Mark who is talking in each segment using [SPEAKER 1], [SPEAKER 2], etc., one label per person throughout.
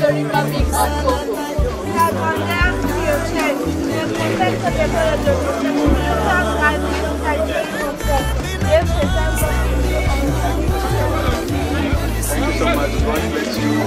[SPEAKER 1] the Republic of Congo.
[SPEAKER 2] La grandeur chrétienne ne conteste les valeurs de
[SPEAKER 3] Thank you so much. God bless you.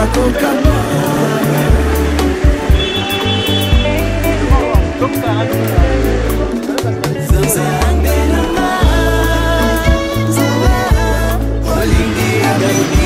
[SPEAKER 3] Have a very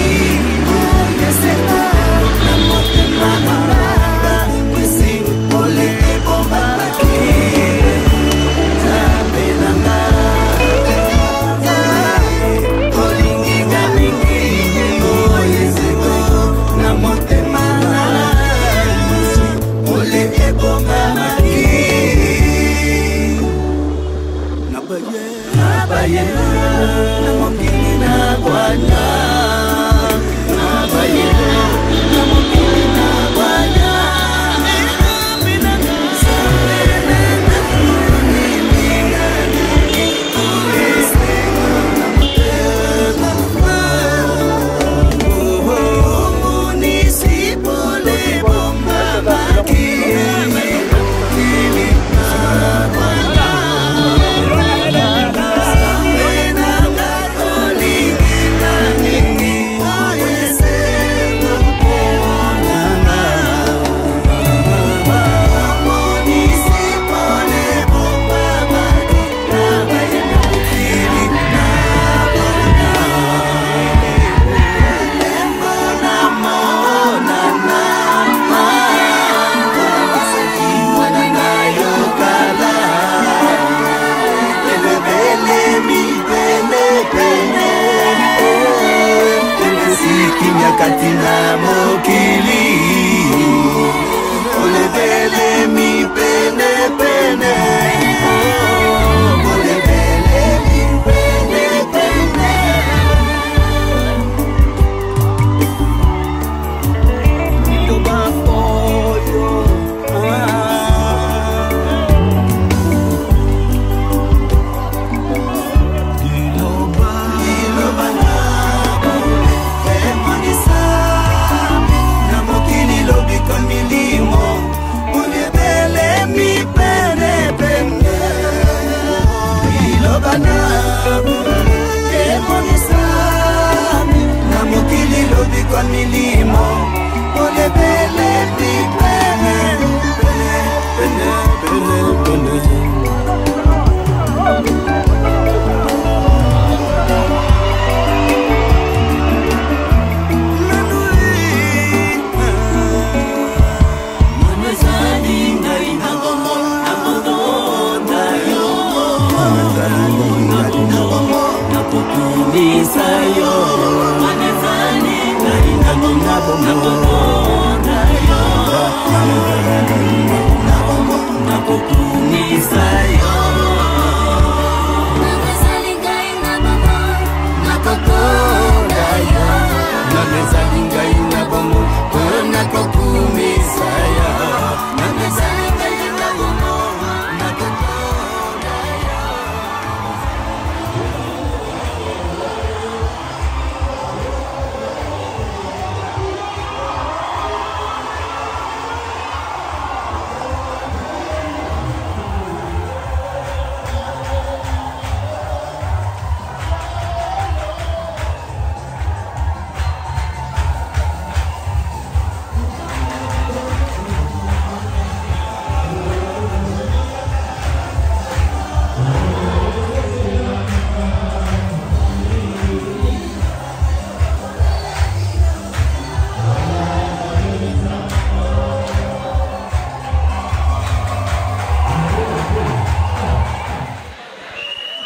[SPEAKER 4] Katina mokili ole bele mi pene pene ole bele mi pene pene to ba pollo con milimo ole bele mi pene pene pene pene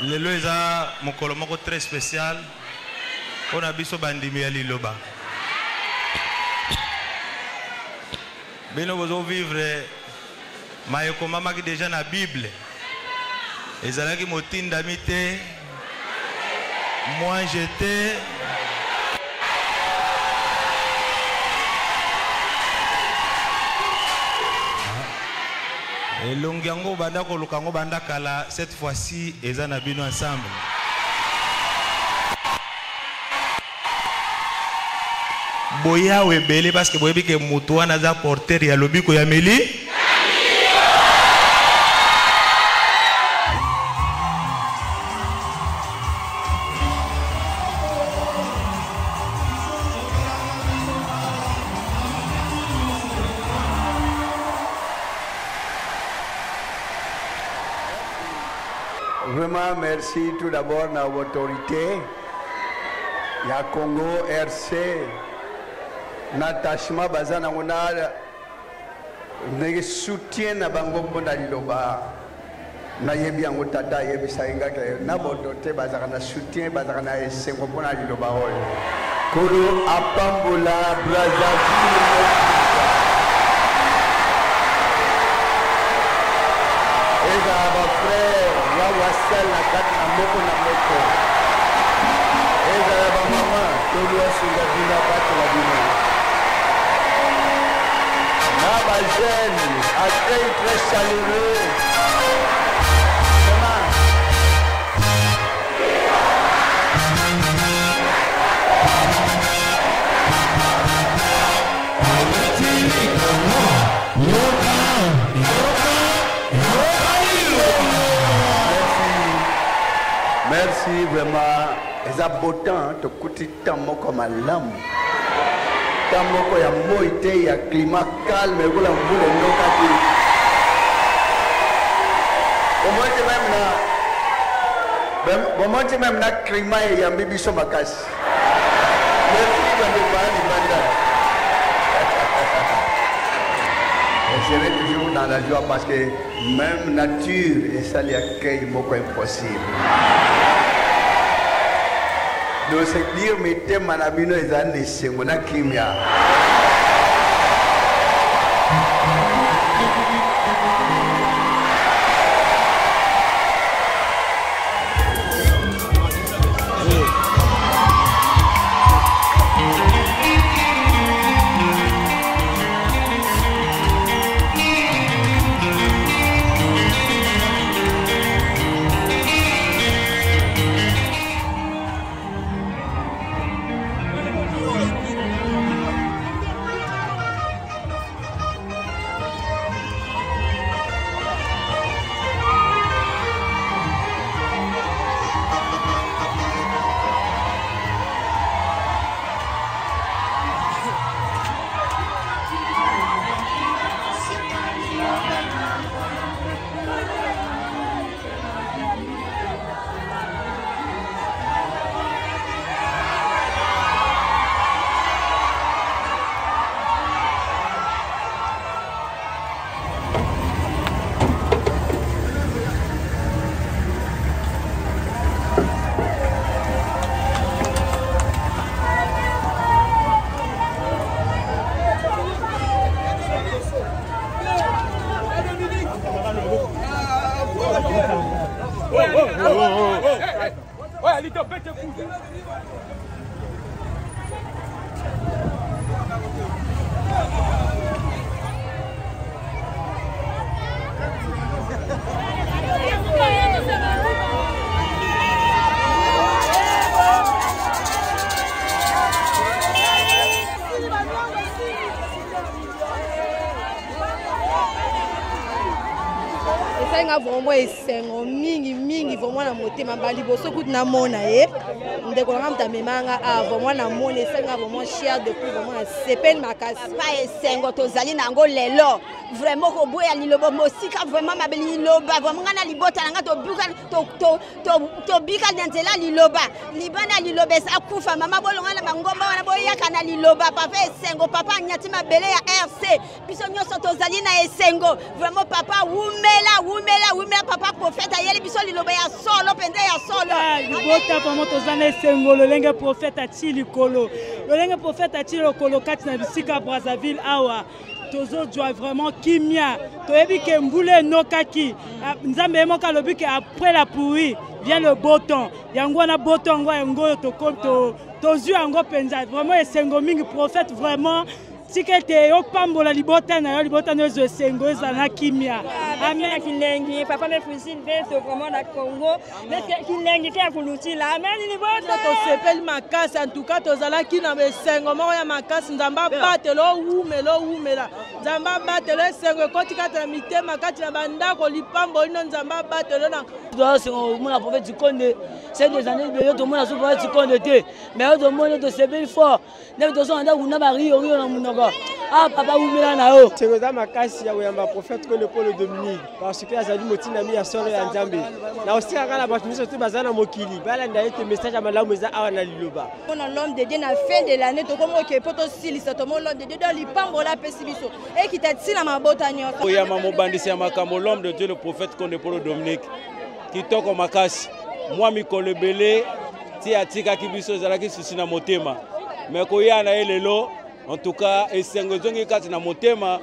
[SPEAKER 1] Lelo eza mokolo moko très spécial. On a biso bandimi ya liloba. Bino bozo vivre mayeko mama ki déjà na Bible. Ezalaki motinda mite. Moi j'étais et longiango banda ko lukango banda kala cette fois-ci eza na bino ensemble. Boya webele parce que boyebi ke mutu wana za porteur ya lobiko ya meli.
[SPEAKER 3] Vraiment, merci tout d'abord à l'autorité. Il y a Congo, RC, Natashma Bazana, on a le soutien à Bango Bonaliloba. Nayebi yango tata yebi sainga ke na bodote bazana soutien bazana esengo pona liloba oyo. Kolo apambola Brazzaville. Eza ba frère ya wasal na kati na moko na moko. Eza ba mama tolo asunga bina kati la bina. Na ba jeune accueil très chaleureux. Merci vraiment. Les abotants te coûtent tant comme à l'âme. Tant il y a moïté, il y a climat calme, et vous la voulez nous cacher. Au moins, tu même là, climat et il y a un bébé sur ma casse. Je serai toujours dans la joie parce que même nature et ça l'accueil beaucoup impossible. Donc c'est dire mais t'es manabino et années c'est mon akimia.
[SPEAKER 2] Vraiment esengo mingi vraiment na motema bali boso kutu na mona ndeko na mta memanga vraiment na mona esenga vraiment cher depuis vraiment sepel makasi
[SPEAKER 5] pa esengo tozali nango lelo vraiment ko boya liloba mosika vraiment mabeli liloba vraiment ngana libota nanga to bika nzela liloba libana liloba sa kufa mama bolonga na mangomba wana boyaka na liloba papa esengo papa nyati mabele ya RC biso nyoso tozali na esengo vraiment papa wumela Wimela papa prophète ayeli biso liloba ya solo pende ya solo.
[SPEAKER 6] Libota vraiment tozana esengo lolenge prophète ati likolo. Lolenge prophète ati lokolo kati na bisika Brazzaville awa. Tozo joie vraiment kimia. Toyebi ke mbule nokaki. Nzambe emoka lobi ke après la pluie vient le beau temps. Yango na beau temps ngo to tozu yango penza. Vraiment esengo mingi prophète vraiment. Si quelqu'un est pambola libota na yo sengo ezana kimia.
[SPEAKER 7] Amen kilengi papa me fusine beto vraiment na Congo. Mais kilengi ke akulutila. Amen libota
[SPEAKER 2] to sepel makasi en tout cas tozala kina besengo mo ya makasi nzamba batelo umela. Nzamba batelo sengo kotika ta mitema kati na bandako lipambo ino nzamba batelo na
[SPEAKER 8] doit se mon prophète du Conde. C'est des années de tout monde sur prophète du Conde mais tout monde de sepel fort. Ne to so anda kuna bari ori na munoko. Ah papa umela na yo.
[SPEAKER 9] C'est que makasi ya yamba prophète que le Paul Dominique parce que azali motina mi ya solo ya Nzambe. Na aussi kaka ba tumiso tu bazana mokili. Bala ndaye te message ya malamu eza awa na liloba.
[SPEAKER 2] On a l'homme de Dieu na fin de l'année to comme que poto silisa to mon l'homme de Dieu dans lipambo la pesibiso et qui t'a tina mabota nyonso.
[SPEAKER 10] Ya mamo bandisi ya makambo l'homme de Dieu le prophète qu'on est Paul Dominique. Kitoko makasi. Moi mikolo belé ti atika kibiso zalaki susina motema. Mais koya na elelo en tout cas esengo zongi kati na motema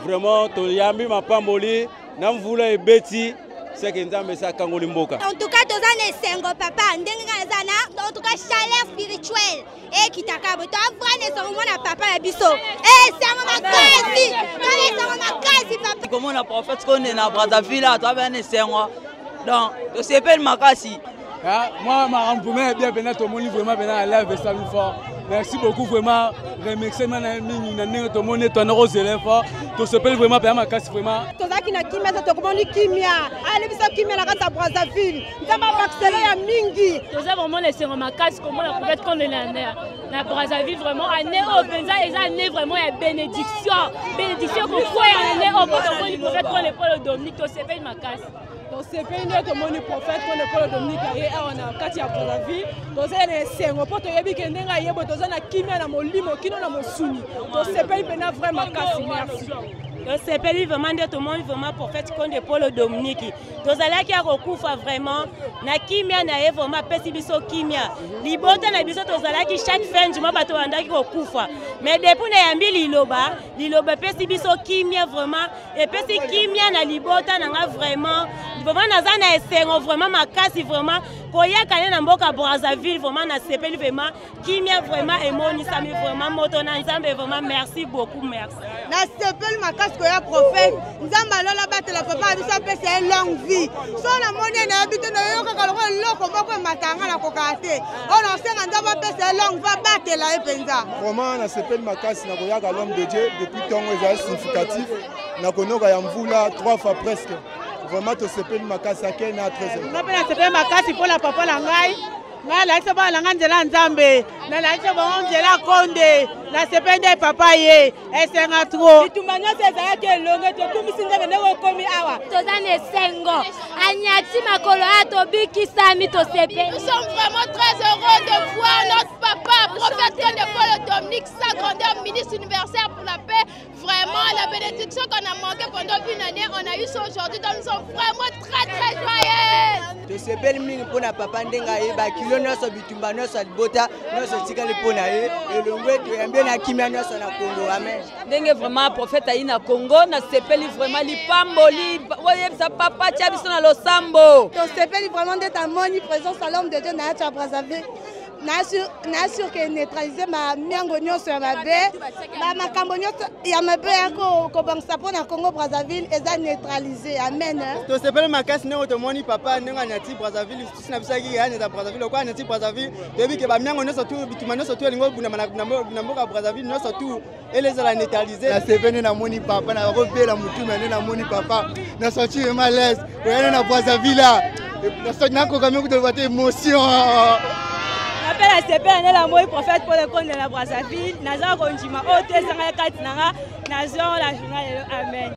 [SPEAKER 10] vraiment to yambi mapamboli na mvula ebeti c'est que Nzambe sa kangoli mboka.
[SPEAKER 5] En tout cas tozana esengo papa ndenge ngazana en tout cas chaleur spirituelle et kitakabo to avane so mona papa ya biso c'est makasi papa.
[SPEAKER 8] Comment na prophète qu'on est na Brazzaville à travers esengo donc to sepel makasi.
[SPEAKER 9] Moi ma rampoumé bien benat to mon vraiment benat la live ça fort. Merci beaucoup vraiment. Remercier mingi na ndenge to mone to na rozele fort. To sepel vraiment bien makasi vraiment.
[SPEAKER 2] Tozaki na kimia to komoni kimia. Ale biso kimia na kata Brazzaville. Nzamba accéléré ya mingi.
[SPEAKER 7] Toza vraiment esengo makasi comment la prophète qu'on est na Brazzaville vraiment année au penza eza année vraiment ya bénédiction ko quoi année au prophète qu'on est Paul Dominique to sepel makasi.
[SPEAKER 2] Donc c'est pas une autre moni prophète qu'on est Paul Dominique et on a Katia Brazzaville. Donc c'est un report de yebi kendenga yebo tozana kimia na molimo kino na mosuni. Donc c'est pas une vraiment kasi merci.
[SPEAKER 7] C'est pas vraiment de tout le monde vraiment prophète qu'on est Paul Dominique. Tozala ki akokufa vraiment na kimia na ye vraiment pesi biso kimia. Libota na biso tozala ki chaque fin du mois bato andaki kokufa. Mais depuis na yambi liloba pesi biso kimia vraiment et pesi kimia na libota na nga vraiment naza na esengo vraiment makasi vraiment koyaka na mboka Brazzaville vraiment na sepeli vraiment kimia vraiment emonisami vraiment moto na Nzambe vraiment merci beaucoup merci.
[SPEAKER 2] Na sepeli makasi koya prophète Nzamba lola batela papa biso pesa longue vie. So na moni na habite na yo kaka loko moko matanga na kokate. On sait Nzamba pesa longue va batela e penza.
[SPEAKER 9] Vraiment na sepeli makasi na koyaka l'homme de Dieu depuis tongo est significatif. Na konoka ya mvula 3 fois presque. Vraiment to sepeli makasi ake na 13.
[SPEAKER 2] Na pena sepeli makasi pour la papa la ngai. Na la seba la nganzela Nzambe. Na la seba nganzela Konde. Na sepende papa ye. Esenga trop.
[SPEAKER 7] Bitumbanyo seza ke longe to kumisi Nzambe ne komi awa.
[SPEAKER 5] Tozana esengo. Anyati makolo ato bikisami to sepeli.
[SPEAKER 11] Nous sommes vraiment très heureux de voir notre papa prophète de Paul Dominique sa grandeur ministre universel pour la paix. Vraiment la bénédiction qu'on a manqué pendant une année, on a eu ça aujourd'hui, donc nous sommes vraiment très joyeux.
[SPEAKER 8] To sepel mingi pona papa ndenga yeba kilo noso bitumba noso bota noso tikali pona ye elongwe to yambe na kimia noso na Congo amen.
[SPEAKER 7] Ndenge vraiment prophète ayi na Congo na sepeli vraiment lipamboli oye sa papa tia biso na losambo.
[SPEAKER 2] To sepeli vraiment d'être moni présence à l'homme de Dieu na cha Brazzaville. Na sûr que neutraliser ma miango nyonso ya mabe ba makambo nyonso ya mabe ko bangisa pona Congo Brazzaville eza neutraliser amen.
[SPEAKER 9] To sepeli makasi ne otomoni papa nenga nyati Brazzaville sina bisaki ya nyata Brazzaville kwa nyati Brazzaville debi ke ba miango nyonso tu bituma nyonso tu lingo buna na mboka Brazzaville nyonso tu eleza la neutraliser. Na sepeli na moni papa na ko bela mutuma ne na moni papa na sorti vraiment l'aise oyana na Brazzaville là na sorti na ko kamé ko de émotion.
[SPEAKER 7] Appelle à sepeli na moi prophète pour le compte de la Brazzaville naza konjima ote sanga kati nanga nazo la journal amen.